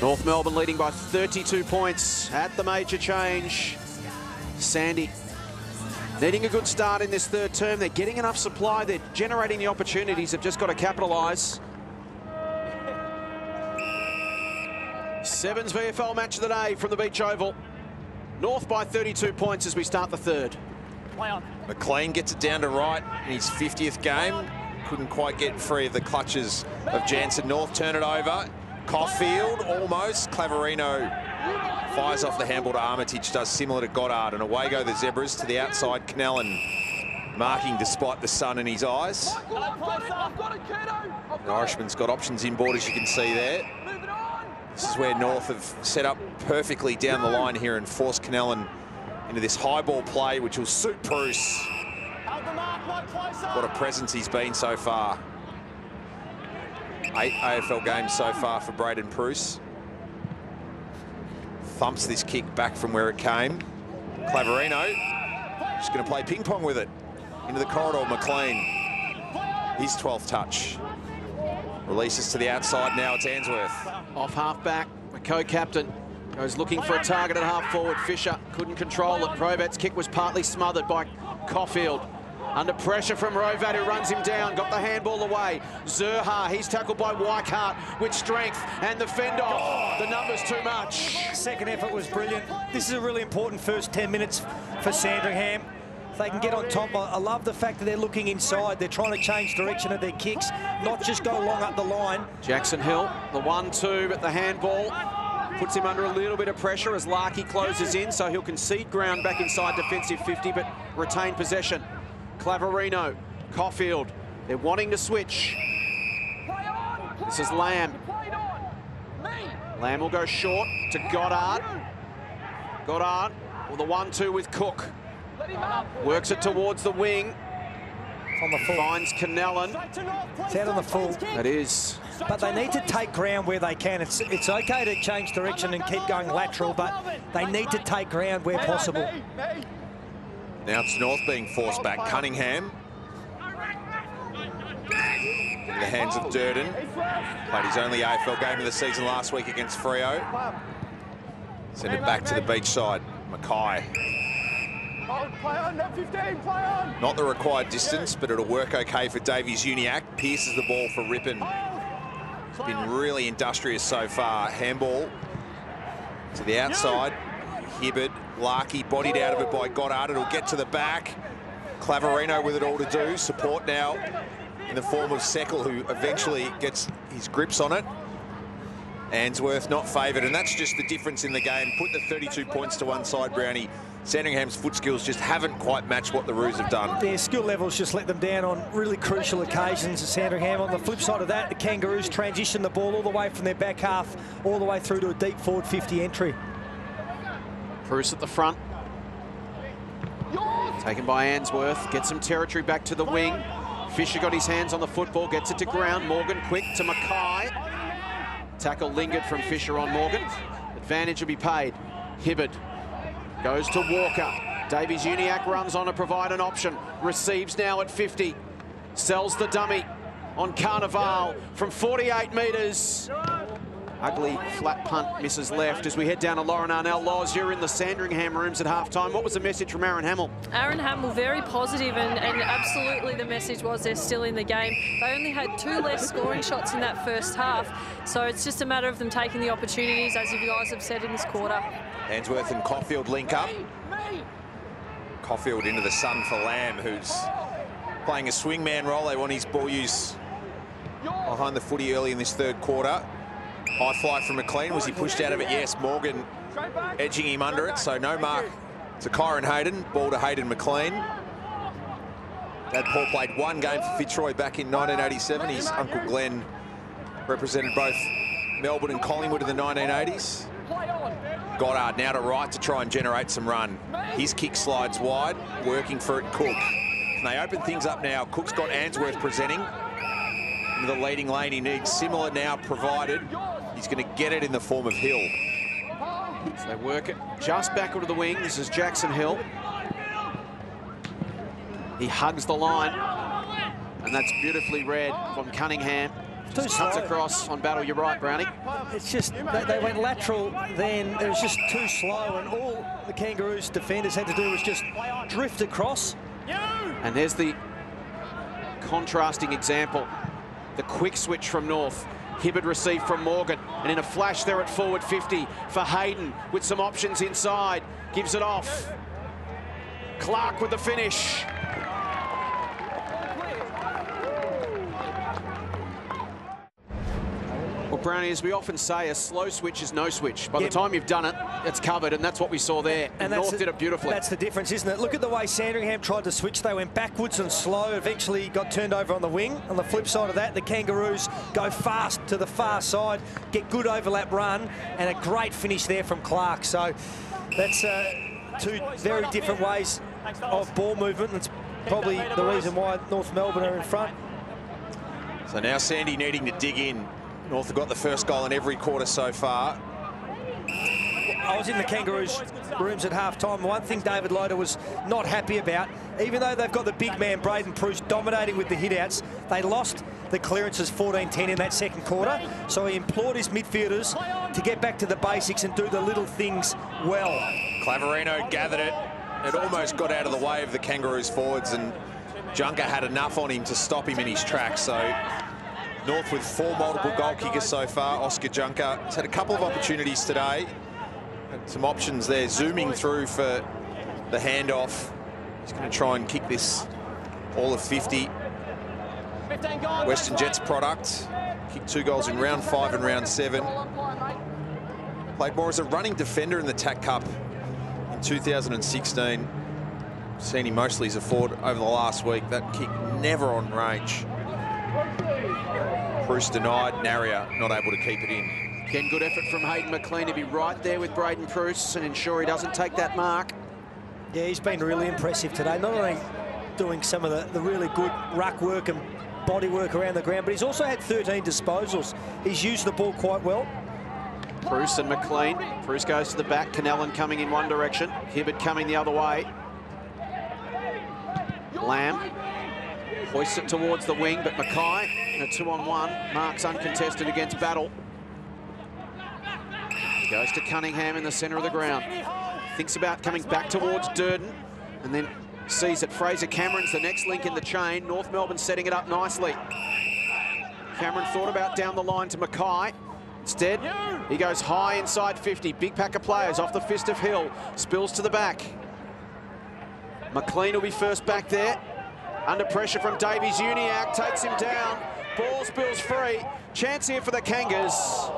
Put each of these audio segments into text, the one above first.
North Melbourne leading by 32 points at the major change. Sandy needing a good start in this third term. They're getting enough supply. They're generating the opportunities. They've just got to capitalise. Sevens VFL match of the day from the Beach Oval. North by 32 points as we start the third. McLean gets it down to right in his 50th game. Couldn't quite get free of the clutches of Jansen. North turn it over. Caulfield almost. Claverino fires off the handball to Armitage, does similar to Goddard, and away go the Zebras to the outside. Cannellan marking despite the sun in his eyes. The Irishman's got options inboard, as you can see there. This is where North have set up perfectly down the line here and forced Cannellan into this high ball play, which will suit Bruce. What a presence he's been so far. 8 AFL games so far for Braden Bruce. Thumps this kick back from where it came. Claverino just going to play ping pong with it. Into the corridor, McLean. His 12th touch. Releases to the outside, now it's Ainsworth. Off half-back, the co-captain goes looking for a target at half-forward. Fisher couldn't control it. Rovat's kick was partly smothered by Caulfield. Under pressure from Rovat, who runs him down, got the handball away. Zurha, he's tackled by Weikart with strength, and the fend off. The number's too much. Second effort was brilliant. This is a really important first 10 minutes for Sandringham. If they can get on top, I love the fact that they're looking inside. They're trying to change direction of their kicks, not just go long up the line. Jackson Hill, the 1-2, but the handball puts him under a little bit of pressure as Larkey closes in, so he'll concede ground back inside defensive 50, but retain possession. Claverino, Caulfield, they're wanting to switch. This is Lamb. Lamb will go short to Goddard. Goddard, well, the 1-2 with Cook. Works it towards the wing. On the full. Finds Cannellan. It's out on the full. That is. But they need to take ground where they can. It's okay to change direction and keep going lateral, but they need to take ground where possible. Now it's North being forced back. Cunningham. In the hands of Durden. Played his only AFL game of the season last week against Freo. Send it back to the beach side. Mackay. Not the required distance, but it'll work okay for Davies-Uniacke. Pierces the ball for Rippon. He's been really industrious so far. Handball to the outside. Hibbard, Larkey bodied out of it by Goddard. It'll get to the back. Claverino with it all to do. Support now in the form of Seckle, who eventually gets his grips on it. Ainsworth not favoured, and that's just the difference in the game. Put the 32 points to one side, Brownie. Sandringham's foot skills just haven't quite matched what the Roos have done. Their skill levels just let them down on really crucial occasions. Sandringham, on the flip side of that, the Kangaroos transition the ball all the way from their back half, all the way through to a deep forward 50 entry. Bruce at the front. Taken by Ainsworth. Gets some territory back to the wing. Fisher got his hands on the football, gets it to ground. Morgan quick to Mackay. Tackle lingered from Fisher on Morgan. Advantage will be paid. Hibbard goes to Walker. Davies-Uniacke runs on to provide an option. Receives now at 50. Sells the dummy on Carnival from 48 metres. Ugly flat punt misses left as we head down to Lauren Arnell. Loz, you're in the Sandringham rooms at halftime. What was the message from Aaron Hamill? Aaron Hamill, very positive, and absolutely the message was they're still in the game. They only had 2 less scoring shots in that first half, so it's just a matter of them taking the opportunities, as you guys have said, in this quarter. Ainsworth and Caulfield link up. Caulfield into the sun for Lamb, who's playing a swingman role. They want his ball use behind the footy early in this third quarter. High fly from McLean. Was he pushed out of it? Yes. Morgan edging him under it, so no mark to Kyron Hayden. Ball to Hayden McLean. Dad Paul played 1 game for Fitzroy back in 1987. His Uncle Glenn represented both Melbourne and Collingwood in the 1980s. Goddard now to right to try and generate some run. His kick slides wide, working for it, Cook. And they open things up now. Cook's got Ainsworth presenting into the leading lane he needs. Similar now provided. He's going to get it in the form of Hill. So they work it just back onto the wing. This is Jackson Hill. He hugs the line, and that's beautifully read from Cunningham. Too slow. Cuts across on Battle, you're right, Brownie. It's just, they went lateral then. It was just too slow, and all the Kangaroos defenders had to do was just drift across. And there's the contrasting example. The quick switch from North. Hibbard received from Morgan, and in a flash there at forward 50 for Hayden with some options inside. Gives it off. Clark with the finish. Well, Brownie, as we often say, a slow switch is no switch. By the time you've done it, it's covered, and that's what we saw there. And North did it beautifully. That's the difference, isn't it? Look at the way Sandringham tried to switch. They went backwards and slow, eventually got turned over on the wing. On the flip side of that, the Kangaroos go fast to the far side, get good overlap run, and a great finish there from Clark. So that's two very different ways of ball movement. That's probably the reason why North Melbourne are in front. So now Sandy needing to dig in. North have got the first goal in every quarter so far. I was in the Kangaroos rooms at half-time. One thing David Loader was not happy about, even though they've got the big man, Braden Bruce, dominating with the hit-outs, they lost the clearances 14-10 in that second quarter. So he implored his midfielders to get back to the basics and do the little things well. Claverino gathered it. It almost got out of the way of the Kangaroos forwards, and Junker had enough on him to stop him in his tracks. So North with 4 multiple goal kickers so far. Oscar Junker has had a couple of opportunities today. And some options there, zooming through for the handoff. He's going to try and kick this all of 50. Western Jets product. Kicked 2 goals in round 5 and round 7. Played more as a running defender in the TAC Cup in 2016. Seen him mostly as a forward over the last week. That kick never on range. Bruce denied, Naria not able to keep it in. Again, good effort from Hayden McLean to be right there with Braden Bruce and ensure he doesn't take that mark. Yeah, he's been really impressive today. Not only doing some of the really good ruck work and body work around the ground, but he's also had 13 disposals. He's used the ball quite well. Bruce and McLean. Bruce goes to the back. Canellan coming in one direction. Hibbard coming the other way. Lamb hoists it towards the wing, but Mackay in a 2-on-1. Marks uncontested against Battle. Goes to Cunningham in the centre of the ground. Thinks about coming back towards Durden, and then sees that Fraser Cameron's the next link in the chain. North Melbourne setting it up nicely. Cameron thought about down the line to Mackay. Instead, he goes high inside 50. Big pack of players off the fist of Hill. Spills to the back. McLean will be first back there. Under pressure from Davies. Uniac takes him down. Ball spills free. Chance here for the Kangas.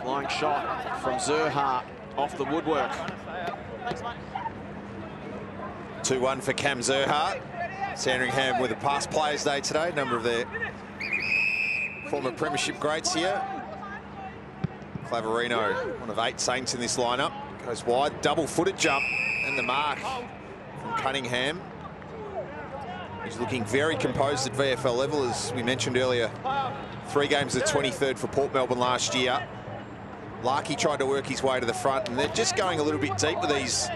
Flying shot from Zerha off the woodwork. 2-1 for Cam Zerha. Sandringham with a past players day today. A number of their former premiership greats here. Claverino, one of 8 Saints in this lineup, goes wide, double-footed jump, and the mark from Cunningham. He's looking very composed at VFL level, as we mentioned earlier. 3 games at 23rd for Port Melbourne last year. Larkey tried to work his way to the front, and they're just going a little bit deep with these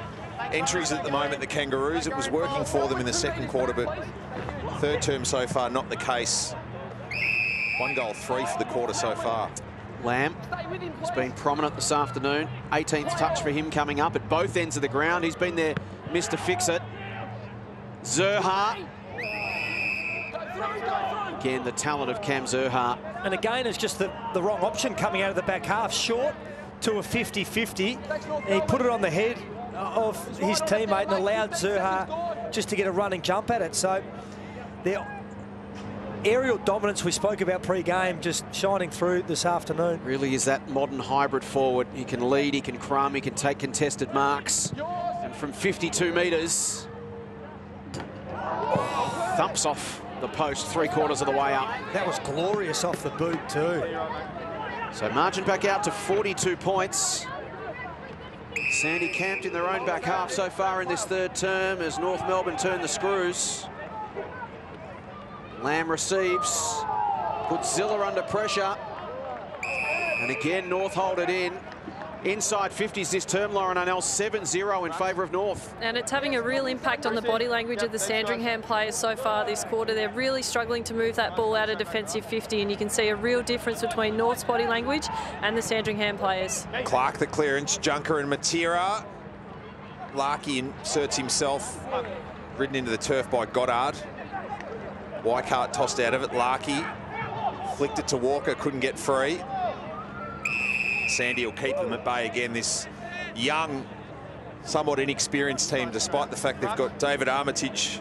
entries at the moment, the Kangaroos. It was working for them in the second quarter, but third term so far, not the case. 1 goal, 3 for the quarter so far. Lamb has been prominent this afternoon. 18th touch for him coming up at both ends of the ground. He's been there, Mr. Fix-It. Zerha. Again, the talent of Cam Zerha. And again, it's just the wrong option coming out of the back half. Short to a 50-50. And he put it on the head of his teammate and allowed Zerha just to get a running jump at it. So their aerial dominance we spoke about pre-game just shining through this afternoon. Really is that modern hybrid forward. He can lead, he can crumb, he can take contested marks. And from 52 metres, thumps off the post 3/4 of the way up. That was glorious off the boot too. So margin back out to 42 points. Sandy camped in their own back half so far in this third term as North Melbourne turn the screws. Lamb receives, puts Ziller under pressure. And again, North hold it in. inside 50s this term, Lauren Arnell, 7-0 in favour of North. And it's having a real impact on the body language of the Sandringham players so far this quarter. They're really struggling to move that ball out of defensive 50, and you can see a real difference between North's body language and the Sandringham players. Clark the clearance, Junker and Matera. Larkey inserts himself, ridden into the turf by Goddard. Weikart tossed out of it. Larkey flicked it to Walker, couldn't get free. Sandy will keep them at bay again. This young, somewhat inexperienced team, despite the fact they've got David Armitage,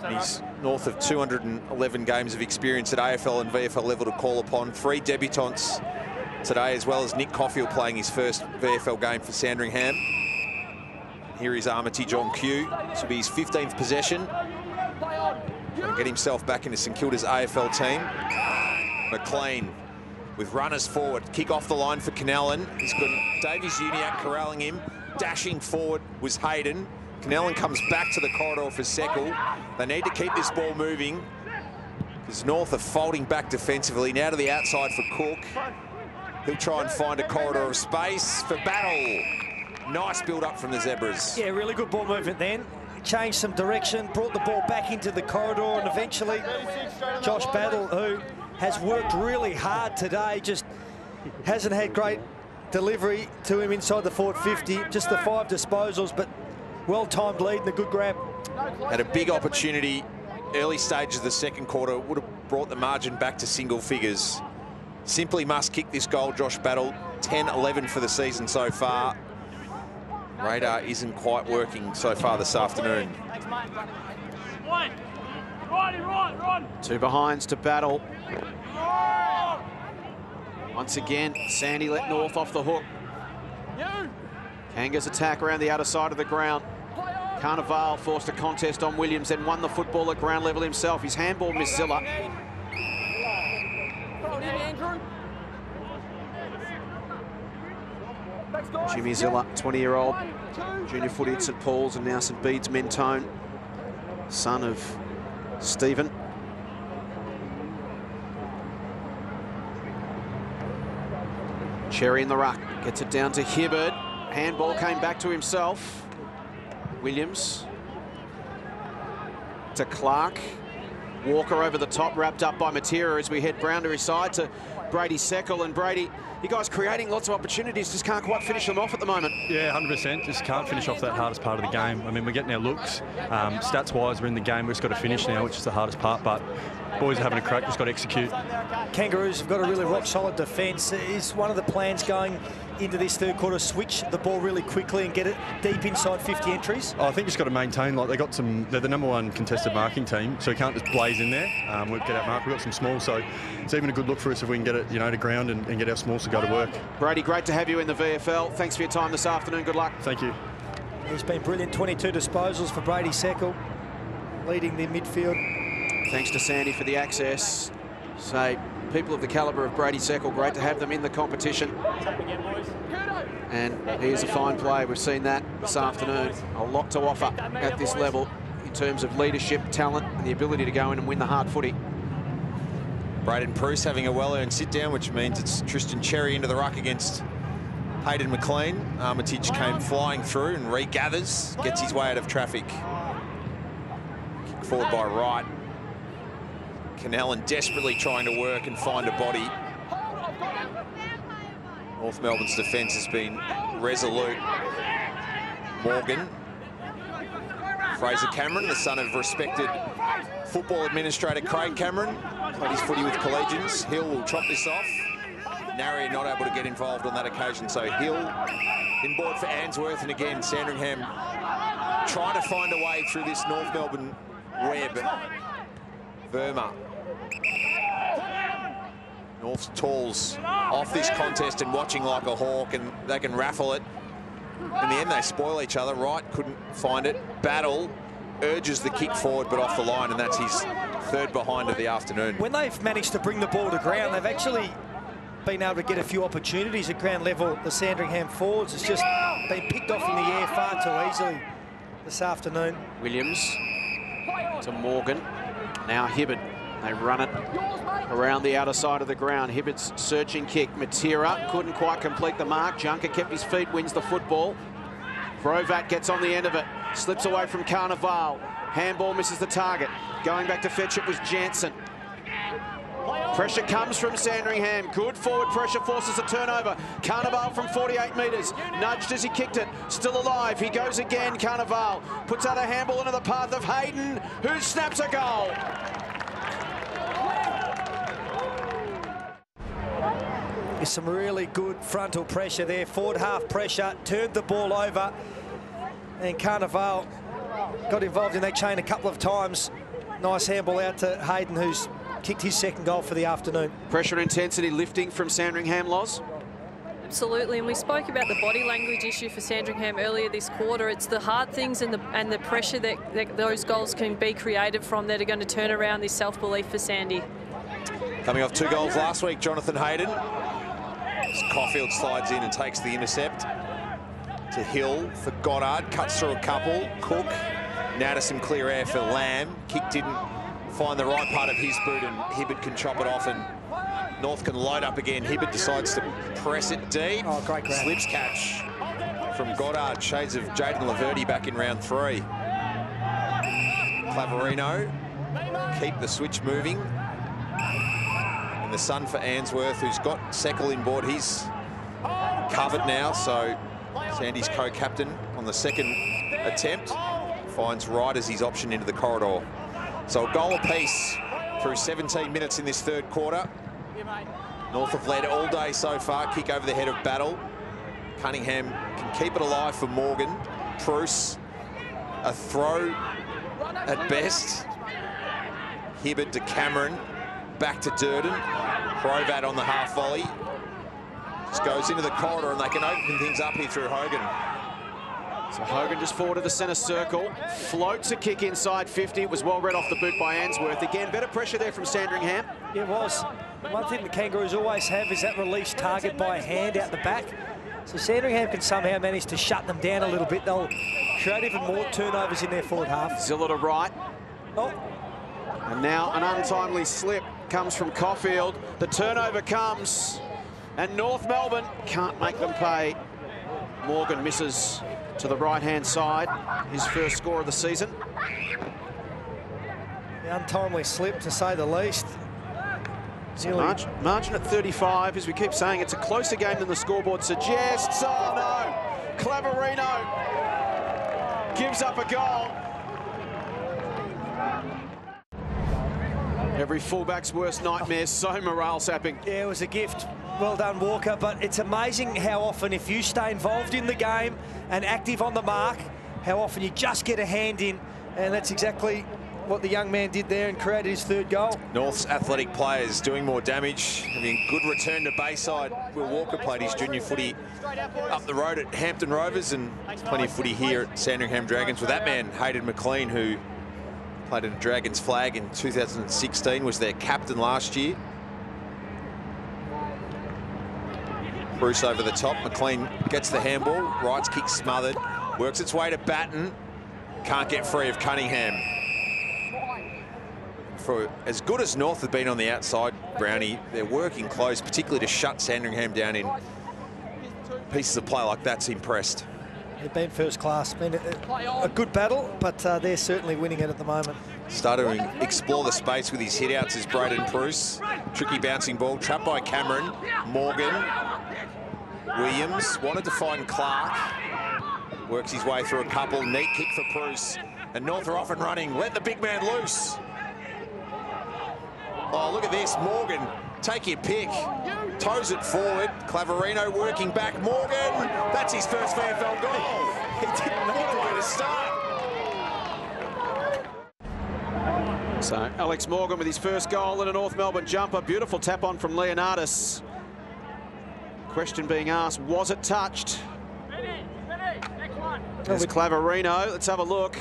and he's north of 211 games of experience at AFL and VFL level to call upon. 3 debutants today, as well as Nick Caulfield playing his first VFL game for Sandringham. Here is Armitage on cue. This will be his 15th possession. Trying to get himself back into St Kilda's AFL team. McLean with runners forward. Kick off the line for Canellan. He's got Davies Uniac corralling him. Dashing forward was Hayden. Canellan comes back to the corridor for Seckel. They need to keep this ball moving because North are folding back defensively. Now to the outside for Cook. He'll try and find a corridor of space for Battle. Nice build-up from the Zebras. Yeah, really good ball movement then. Changed some direction, brought the ball back into the corridor, and eventually Josh Battle, who has worked really hard today, just hasn't had great delivery to him inside the forward 50. Just the 5 disposals, but well-timed lead and a good grab. Had a big opportunity early stages of the second quarter. Would have brought the margin back to single figures. Simply must kick this goal, Josh Battle. 10-11 for the season so far. Radar isn't quite working so far this afternoon. 2 behinds to Battle. Once again, Sandy let North off the hook. Kanga's attack around the outer side of the ground. Carnival forced a contest on Williams, then won the football at ground level himself. His handball missed Zilla. Jimmy Zilla, 20-year-old, junior footy at St Paul's and now St Bede's Mentone, son of Stephen. Cherry in the ruck, gets it down to Hibberd. Handball came back to himself. Williams to Clark. Walker over the top, wrapped up by Matera as we head round to his side to Brady Seckel. And Brady, you guys creating lots of opportunities, just can't quite finish them off at the moment. Yeah, 100%. Just can't finish off that hardest part of the game. I mean, we're getting our looks. Stats-wise, we're in the game. We've just got to finish now, which is the hardest part. But boys are having a crack. Just got to execute. Kangaroos have got a really rock-solid defence. Is one of the plans going into this third quarter, switch the ball really quickly and get it deep inside 50 entries? I think just got to maintain, like, they're the #1 contested marking team, so we can't just blaze in there. We'll get our mark. We've got some small, so it's even a good look for us if we can get it, to ground and get our smalls to go to work. Brady, great to have you in the VFL. Thanks for your time this afternoon. Good luck. Thank you. He's been brilliant. 22 disposals for Brady Seckel, leading the midfield. Thanks to Sandy for the access. So, people of the calibre of Brady Seckel, great to have them in the competition. And he is a fine player. We've seen that this afternoon. A lot to offer at this level in terms of leadership, talent, and the ability to go in and win the hard footy. Braden Bruce having a well-earned sit-down, which means it's Tristan Cherry into the ruck against Hayden McLean. Armitage came flying through and regathers, gets his way out of traffic. Kick forward by Wright. Canellan desperately trying to work and find a body. North Melbourne's defence has been resolute. Morgan. Fraser Cameron, the son of respected football administrator Craig Cameron. Played his footy with Collegians. Hill will chop this off. Narry not able to get involved on that occasion, so Hill inboard for Answorth. And again, Sandringham trying to find a way through this North Melbourne web. Verma. North's talls off this contest and watching like a hawk, and they can raffle it. In the end, they spoil each other. Wright couldn't find it. Battle urges the kick forward, but off the line, and that's his third behind of the afternoon. When they've managed to bring the ball to ground, they've actually been able to get a few opportunities at ground level. The Sandringham forwards has just been picked off in the air far too easily this afternoon. Williams to Morgan. Now Hibberd They run it around the outer side of the ground. Hibbert's searching kick. Matera couldn't quite complete the mark. Junker kept his feet, wins the football. Grovat gets on the end of it. Slips away from Carnival. Handball misses the target. Going back to fetch it was Jansen. Pressure comes from Sandringham. Good forward pressure forces a turnover. Carnival from 48 metres. Nudged as he kicked it. Still alive. He goes again. Carnival puts out a handball into the path of Hayden, who snaps a goal. There's some really good frontal pressure there. Forward half pressure. Turned the ball over. And Carnival got involved in that chain a couple of times. Nice handball out to Hayden, who's kicked his second goal for the afternoon. Pressure intensity lifting from Sandringham, Loz? Absolutely, and we spoke about the body language issue for Sandringham earlier this quarter. It's the hard things and the pressure that those goals can be created from that are going to turn around this self-belief for Sandy. Coming off 2 goals last week, Jonathan Hayden. As Caulfield slides in and takes the intercept. To Hill for Goddard, cuts through a couple. Cook, now to some clear air for Lamb. Kick didn't find the right part of his boot, and Hibbert can chop it off, and North can load up again. Hibbert decides to press it deep. Oh, great grab. Slips catch from Goddard. Shades of Jaden Laverty back in round 3. Claverino keep the switch moving. And the son for Answorth, who's got Seckle inboard. He's covered now, so Sandy's co-captain on the second attempt finds Wright as his option into the corridor. So a goal apiece through 17 minutes in this third quarter. North have led all day so far. Kick over the head of Battle. Cunningham can keep it alive for Morgan. Bruce, a throw at best. Hibbert to Cameron. Back to Durden. Grovat on the half volley. Just goes into the corridor, and they can open things up here through Hogan. So Hogan just forward to the centre circle. Floats a kick inside 50. It was well read off the boot by Answorth. Again, better pressure there from Sandringham. It was. One thing the Kangaroos always have is that release target by hand out the back. So Sandringham can somehow manage to shut them down a little bit. They'll create even more turnovers in their forward half. Zilla to right. Oh. And now an untimely slip comes from Caulfield. The turnover comes, and North Melbourne can't make them pay. Morgan misses to the right-hand side, his first score of the season. The untimely slip, to say the least. So margin at 35, as we keep saying, it's a closer game than the scoreboard suggests. Oh no, Claverino gives up a goal. Every fullback's worst nightmare, so morale sapping. Yeah, it was a gift. Well done, Walker, but it's amazing how often, if you stay involved in the game and active on the mark, how often you just get a hand in, and that's exactly what the young man did there and created his third goal. North's athletic players doing more damage, having good return to Bayside. Will Walker played his junior footy up the road at Hampton Rovers, and plenty of footy here at Sandringham Dragons with that man, Hayden McLean, who played at a Dragons flag in 2016, was their captain last year. Bruce over the top. McLean gets the handball. Wright's kick smothered. Works its way to Batten. Can't get free of Cunningham. For as good as North have been on the outside, Brownie, they're working close, particularly to shut Sandringham down in pieces of play like that's impressed. They've been first class. Been a good battle, but they're certainly winning it at the moment. Started to explore the space with his hit-outs is Braden Bruce. Tricky bouncing ball, trapped by Cameron. Morgan. Williams wanted to find Clark. Works his way through a couple. Neat kick for Bruce. And North are off and running. Let the big man loose. Oh, look at this. Morgan, take your pick. Toes it forward. Claverino working back. Morgan, that's his first VFL goal. He didn't know where to start. So Alex Morgan with his first goal in a North Melbourne jumper. Beautiful tap on from Leonardis. Question being asked, was it touched? There's Claverino. Let's have a look.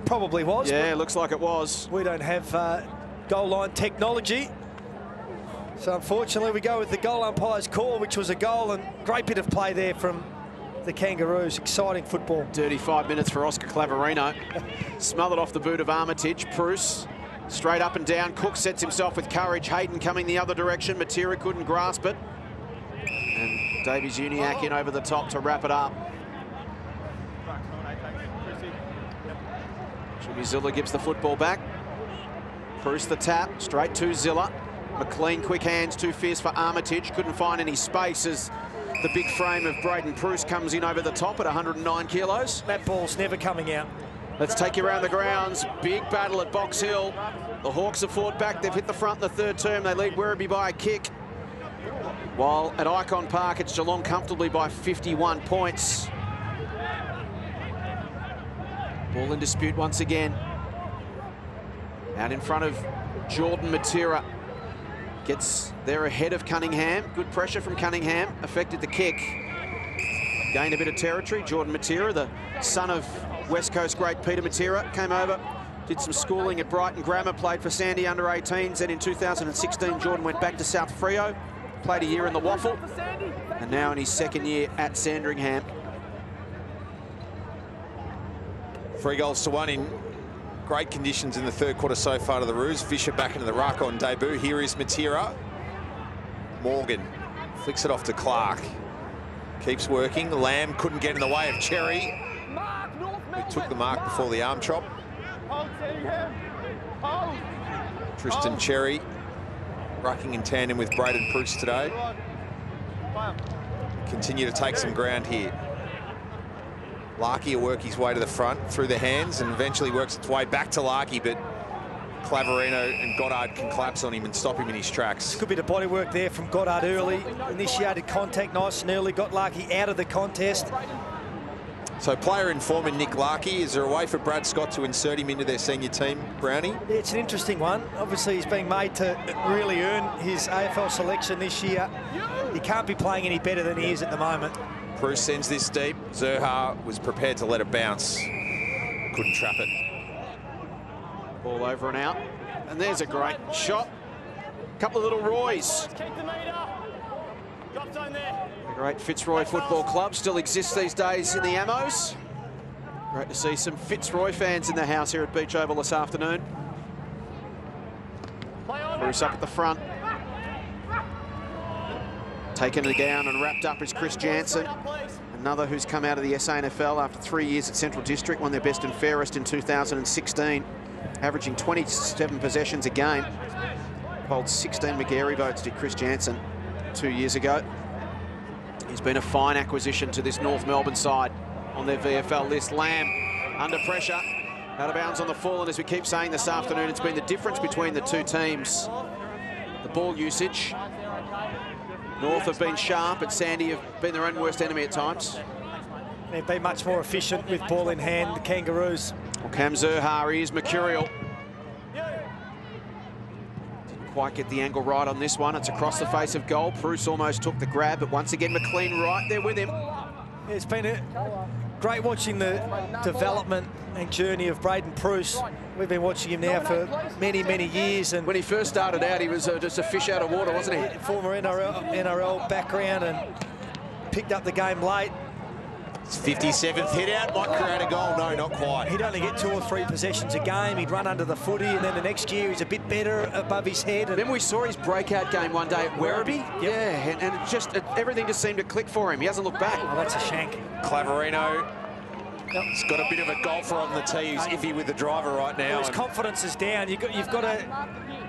Probably was. Yeah, looks like it was. We don't have goal line technology. So unfortunately we go with the goal umpire's call, which was a goal, and great bit of play there from the Kangaroos. Exciting football. Dirty 5 minutes for Oscar Claverino. Smothered off the boot of Armitage. Bruce Straight up and down. Cook sets himself with courage. Hayden coming the other direction. Matera couldn't grasp it. And Davies Uniacke in over the top to wrap it up. Jimmy Zilla gives the football back. Bruce the tap, straight to Zilla. McLean, quick hands, too fierce for Armitage. Couldn't find any space as the big frame of Braden Bruce comes in over the top at 109 kilos. That ball's never coming out. Let's take you around the grounds. Big battle at Box Hill. The Hawks have fought back. They've hit the front in the third term. They lead Werribee by a kick. While at Icon Park, it's Geelong comfortably by 51 points. Ball in dispute once again. Out in front of Jordan Matera. Gets there ahead of Cunningham. Good pressure from Cunningham. Affected the kick. Gained a bit of territory. Jordan Matera, the son of West Coast great Peter Matera, came over. Did some schooling at Brighton Grammar. Played for Sandy under 18s. Then in 2016, Jordan went back to South Freo. Played a year in the Waffle. And now in his second year at Sandringham. 3 goals to 1 in great conditions in the third quarter so far to the Roos. Fisher back into the ruck on debut. Here is Matera. Morgan flicks it off to Clark. Keeps working. Lamb couldn't get in the way of Cherry, who took the mark before the arm chop. Tristan Cherry rucking in tandem with Braden Bruce today. Continue to take some ground here. Larkey will work his way to the front through the hands and eventually works its way back to Larkey, but Claverino and Goddard can collapse on him and stop him in his tracks. Good bit of body work there from Goddard early. Initiated contact nice and early, got Larkey out of the contest. So player informer Nick Larkey, is there a way for Brad Scott to insert him into their senior team, Brownie? Yeah, it's an interesting one. Obviously, he's being made to really earn his AFL selection this year. He can't be playing any better than he is at the moment. Bruce sends this deep. Zerha was prepared to let it bounce. Couldn't trap it. Ball over and out. And there's a great shot. Couple of little Roys. The great Fitzroy Football Club still exists these days in the Ammos. Great to see some Fitzroy fans in the house here at Beach Oval this afternoon. Bruce up at the front. Taken it down and wrapped up is Chris Jansen, another who's come out of the SANFL after 3 years at Central District, won their best and fairest in 2016, averaging 27 possessions a game. Holds 16 McGarry votes, did Chris Jansen 2 years ago. He's been a fine acquisition to this North Melbourne side on their VFL list. Lamb under pressure, out of bounds on the full, and as we keep saying this afternoon, it's been the difference between the two teams. The ball usage. North have been sharp, and Sandy have been their own worst enemy at times. They've been much more efficient with ball in hand, the Kangaroos. Well, Cam Zerha is mercurial. Didn't quite get the angle right on this one. It's across the face of goal. Bruce almost took the grab, but once again, McLean right there with him. It's been great watching the development and journey of Braden Bruce. We've been watching him now for many, many years. And when he first started out, he was just a fish out of water, wasn't he? Former NRL background and picked up the game late. His 57th hit out might create a goal. No, not quite. He'd only get 2 or 3 possessions a game. He'd run under the footy, and then the next year he's a bit better above his head. And then we saw his breakout game one day at Werribee. Yep. Yeah, and everything just seemed to click for him. He hasn't looked back. Oh, that's a shank. Claverino. He's got a bit of a golfer on the tee who's iffy with the driver right now. His confidence is down. You've got to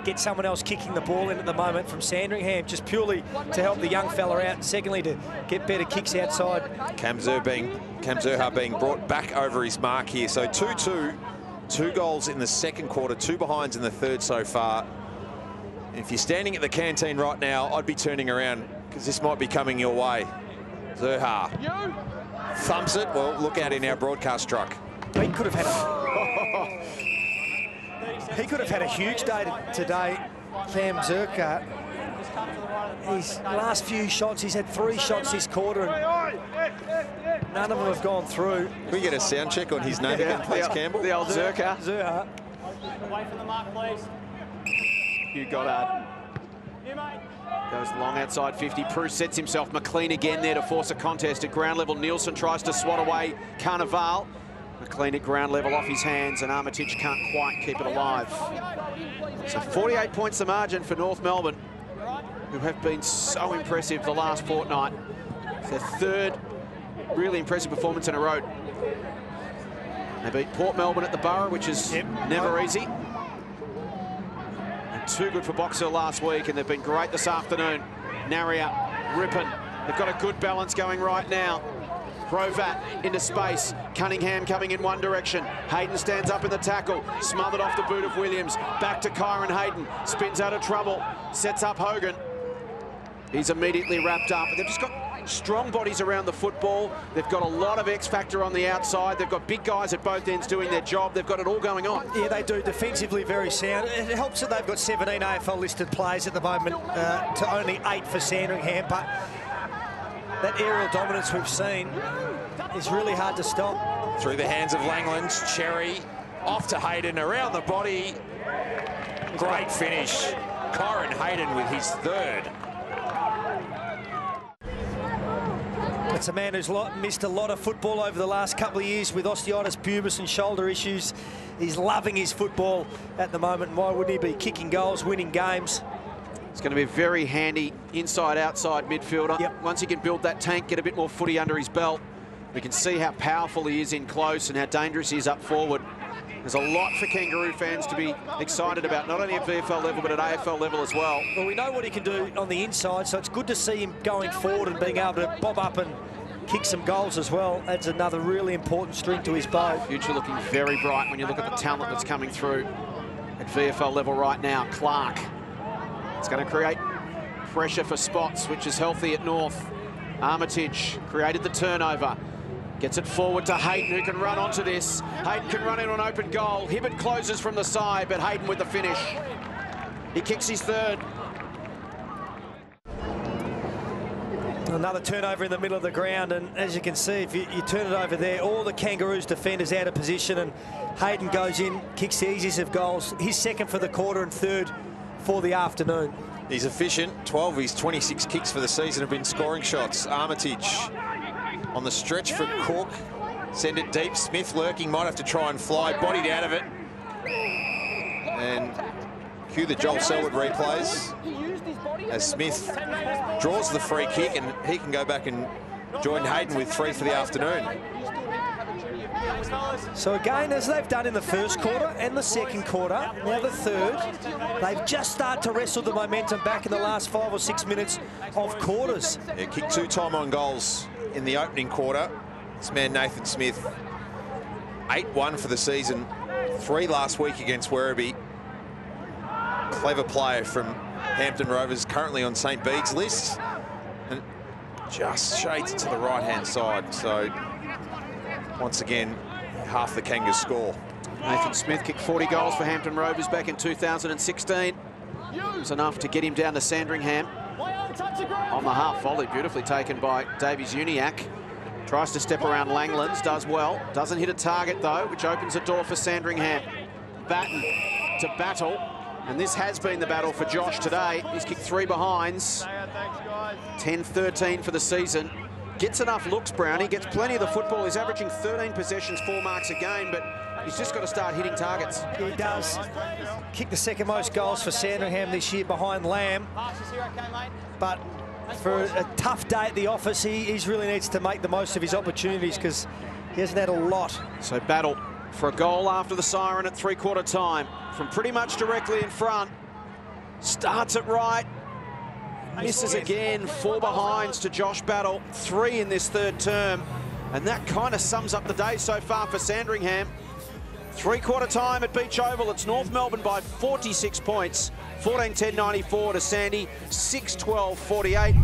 get someone else kicking the ball in at the moment from Sandringham, just purely to help the young fella out, and secondly to get better kicks outside. Cam Zerha being brought back over his mark here. So 2-2, 2 goals in the second quarter, 2 behinds in the third so far. If you're standing at the canteen right now, I'd be turning around because this might be coming your way. Zerha thumps it. Well, look out in our broadcast truck. He could have had a huge day today, Cam Zerha. His last few shots, he's had 3 shots this quarter, and none of them have gone through. Can we get a sound check on his name again, please, Campbell? The old Zerha. Zerha. Away from the mark, please. Hugh Goddard. Goes long outside 50. Bruce sets himself. McLean again there to force a contest at ground level. Nielsen tries to swat away Carnival. McLean at ground level off his hands, and Armitage can't quite keep it alive. So 48 points the margin for North Melbourne, who have been so impressive the last fortnight. It's their third really impressive performance in a row. They beat Port Melbourne at the Borough, which is never easy. And too good for Box Hill last week, and they've been great this afternoon. Narria, Rippon, they've got a good balance going right now. Grovat into space. Cunningham coming in one direction. Hayden stands up in the tackle. Smothered off the boot of Williams. Back to Kyron Hayden. Spins out of trouble. Sets up Hogan. He's immediately wrapped up. They've just got strong bodies around the football. They've got a lot of X factor on the outside. They've got big guys at both ends doing their job. They've got it all going on. Yeah, they do. Defensively very sound. It helps that they've got 17 AFL listed players at the moment to only 8 for Sandringham, but that aerial dominance we've seen is really hard to stop. Through the hands of Langlands, Cherry off to Hayden, around the body. Great finish. Kyron Hayden with his third. It's a man who's missed a lot of football over the last couple of years with osteitis pubis and shoulder issues. He's loving his football at the moment. Why wouldn't he be kicking goals, winning games? It's going to be a very handy inside-outside midfielder. Yep. Once he can build that tank, get a bit more footy under his belt, we can see how powerful he is in close and how dangerous he is up forward. There's a lot for Kangaroo fans to be excited about, not only at VFL level, but at AFL level as well. Well, we know what he can do on the inside, so it's good to see him going forward and being able to bob up and kick some goals as well. Adds another really important string to his bow. Future looking very bright when you look at the talent that's coming through at VFL level right now. Clark. It's going to create pressure for spots, which is healthy at North. Armitage created the turnover. Gets it forward to Hayden, who can run onto this. Hayden can run in on open goal. Hibbert closes from the side, but Hayden with the finish. He kicks his third. Another turnover in the middle of the ground, and as you can see, if you turn it over there, all the Kangaroos defenders out of position, and Hayden goes in, kicks the easiest of goals. He's second for the quarter and third for the afternoon. He's efficient. 12 of his 26 kicks for the season have been scoring shots. Armitage on the stretch for Cook. Send it deep. Smith lurking, might have to try and fly. Bodied out of it. And cue the Joel Selwood replays as Smith draws the free kick, and he can go back and join Hayden with 3 for the afternoon. So again, as they've done in the first quarter and the second quarter, now the third, they've just started to wrestle the momentum back in the last 5 or 6 minutes of quarters. Yeah, kicked 2 time on goals in the opening quarter. This man, Nathan Smith, 8-1 for the season, 3 last week against Werribee. Clever player from Hampton Rovers, currently on St. Bede's list, and just shades it to the right-hand side. So once again, half the Kangas score. Nathan Smith kicked 40 goals for Hampton Rovers back in 2016. It was enough to get him down to Sandringham. On the half volley, beautifully taken by Davies Uniacke. Tries to step around Langlands, does well. Doesn't hit a target though, which opens a door for Sandringham. Batten to Battle. And this has been the battle for Josh today. He's kicked 3 behinds. 10-13 for the season. Gets enough looks, Brownie. Gets plenty of the football. He's averaging 13 possessions, 4 marks a game, but he's just got to start hitting targets. He does. Kicked the second most goals for Sandringham this year behind Lamb. But for a tough day at the office, he really needs to make the most of his opportunities because he hasn't had a lot. So Battle for a goal after the siren at 3/4 time. From pretty much directly in front. Starts it right. Misses again. 4 behinds to Josh Battle. 3 in this third term. And that kind of sums up the day so far for Sandringham. 3/4 time at Beach Oval. It's North Melbourne by 46 points. 14-10-94 to Sandy. 6-12-48.